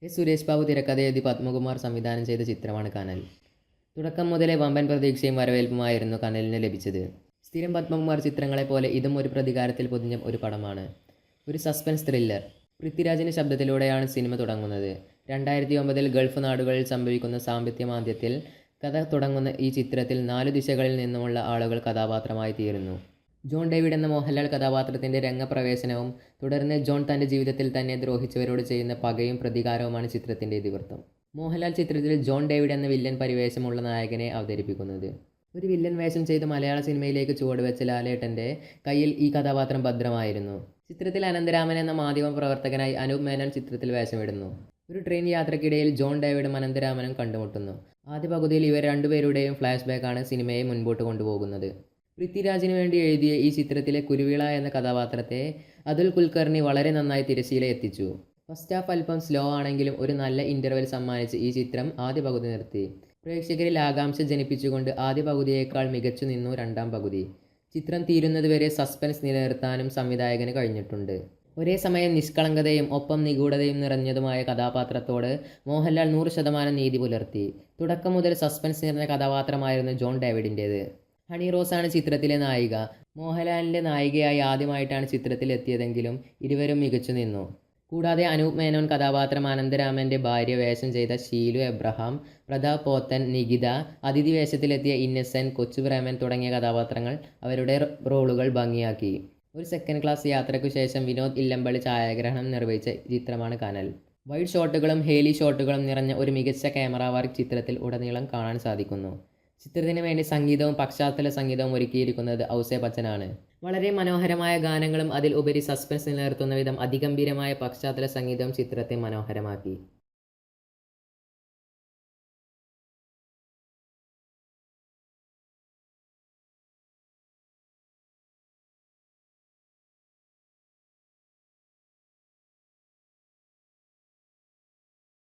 സുരേഷ് ബാബു തിരക്കഥ എഴുതി പത്മകുമാർ സംവിധാനം ചെയ്ത ചിത്രമാണ് കനൽ. തുടക്കം മുതലേ വമ്പൻ പ്രതീക്ഷയും വരവേൽപ്പുമായിരുന്നു കനലിന് ലഭിച്ചത്. സ്ഥിരം പത്മകുമാർ ചിത്രങ്ങളെപ്പോലെ ഇതും ഒരു പ്രതികാരത്തിൽ പൊതിഞ്ഞ ഒരു പടമാണ്. ഒരു സസ്പെൻസ് ത്രില്ലർ. പൃഥ്വിരാജിൻ്റെ ശബ്ദത്തിലൂടെയാണ് സിനിമ തുടങ്ങുന്നത്. 2009 ഗൾഫ് നാടുകളിൽ സംഭവിക്കുന്ന സാമ്പത്തിക മാന്ദ്യത്തിൽ കഥ തുടങ്ങുന്ന ഈ ചിത്രത്തിൽ 4 ദിശകളിൽ നിന്നുമുള്ള ആളുകൾ കഥാപാത്രമായി തീരുന്നു. ജോൺ ഡേവിഡ് എന്ന മോഹൻലാൽ കഥാപാത്രത്തിൻ്റെ രംഗപ്രവേശനവും തുടർന്ന് ജോൺ തൻ്റെ ജീവിതത്തിൽ തന്നെ ദ്രോഹിച്ചവരോട് ചെയ്യുന്ന പകയും പ്രതികാരവുമാണ് ചിത്രത്തിൻ്റെ ഇതിവൃത്തം. മോഹൻലാൽ ചിത്രത്തിൽ ജോൺ ഡേവിഡ് എന്ന വില്ലൻ പരിവേഷമുള്ള നായകനെ അവതരിപ്പിക്കുന്നത്. ഒരു വില്ലൻ വേഷം ചെയ്ത് മലയാള സിനിമയിലേക്ക് ചുവടുവെച്ച ലാലേട്ടൻ്റെ കയ്യിൽ ഈ കഥാപാത്രം ഭദ്രമായിരുന്നു. ചിത്രത്തിൽ അനന്തരാമൻ എന്ന മാധ്യമ പ്രവർത്തകനായി അനൂപ് മേനോൻ ചിത്രത്തിൽ വേഷമിടുന്നു. ഒരു ട്രെയിൻ യാത്രക്കിടയിൽ ജോൺ ഡേവിഡും അനന്തരാമനും കണ്ടുമുട്ടുന്നു. ആദ്യ പകുതിയിൽ ഇവർ രണ്ടുപേരുടെയും ഫ്ലാഷ് ബാക്കാണ് സിനിമയെ മുൻപോട്ട് കൊണ്ടുപോകുന്നത്. പൃഥ്വിരാജിന് വേണ്ടി എഴുതിയ ഈ ചിത്രത്തിലെ കുരുവിള എന്ന കഥാപാത്രത്തെ അതുൽ കുൽക്കർണി വളരെ നന്നായി തിരശ്ശീല എത്തിച്ചു. ഫസ്റ്റ് ഹാഫ് അല്പം സ്ലോ ആണെങ്കിലും ഒരു നല്ല ഇൻ്റർവെൽ സമ്മാനിച്ച് ഈ ചിത്രം ആദ്യ പകുതി നിർത്തി. പ്രേക്ഷകരിൽ ആകാംക്ഷ ജനിപ്പിച്ചുകൊണ്ട് ആദ്യ പകുതിയേക്കാൾ മികച്ചു നിന്നു രണ്ടാം പകുതി. ചിത്രം തീരുന്നതുവരെ സസ്പെൻസ് നിലനിർത്താനും സംവിധായകന് കഴിഞ്ഞിട്ടുണ്ട്. ഒരേ സമയം നിഷ്കളങ്കതയും ഒപ്പം നിഗൂഢതയും നിറഞ്ഞതുമായ കഥാപാത്രത്തോട് മോഹൻലാൽ 100% നീതി പുലർത്തി. തുടക്കം മുതൽ സസ്പെൻസ് നിറഞ്ഞ കഥാപാത്രമായിരുന്നു ജോൺ ഡേവിഡിൻ്റേത്. ഹണി റോസാണ് ചിത്രത്തിലെ നായിക. മോഹൻലാലിൻ്റെ നായികയായി ആദ്യമായിട്ടാണ് ചിത്രത്തിൽ എത്തിയതെങ്കിലും ഇരുവരും മികച്ചു നിന്നു. കൂടാതെ അനൂപ് മേനോൻ കഥാപാത്രം അനന്തരാമൻ്റെ ഭാര്യ വേഷം ചെയ്ത ഷീലു എബ്രഹാം, പ്രതാപ് പോത്തൻ, നികിത, അതിഥി വേഷത്തിലെത്തിയ ഇന്നസെൻറ്റ്, കൊച്ചുപ്രേമൻ തുടങ്ങിയ കഥാപാത്രങ്ങൾ അവരുടെ റോളുകൾ ഭംഗിയാക്കി. ഒരു സെക്കൻഡ് ക്ലാസ് യാത്രയ്ക്കു ശേഷം വിനോദ് ഇല്ലമ്പള്ളി ഛായാഗ്രഹണം നിർവഹിച്ച ചിത്രമാണ് കനൽ. വൈഡ് ഷോട്ടുകളും ഹേലി ഷോട്ടുകളും നിറഞ്ഞ ഒരു മികച്ച ക്യാമറ വർക്ക് ചിത്രത്തിൽ ഉടനീളം കാണാൻ സാധിക്കുന്നു. ചിത്രത്തിന് വേണ്ടി സംഗീതവും പശ്ചാത്തല സംഗീതവും ഒരുക്കിയിരിക്കുന്നത് ഔസേ ബച്ചനാണ്. വളരെ മനോഹരമായ ഗാനങ്ങളും അതിൽ ഉപരി സസ്പെൻസ് നിലനിർത്തുന്ന വിധം അതിഗംഭീരമായ പശ്ചാത്തല സംഗീതവും ചിത്രത്തെ മനോഹരമാക്കി.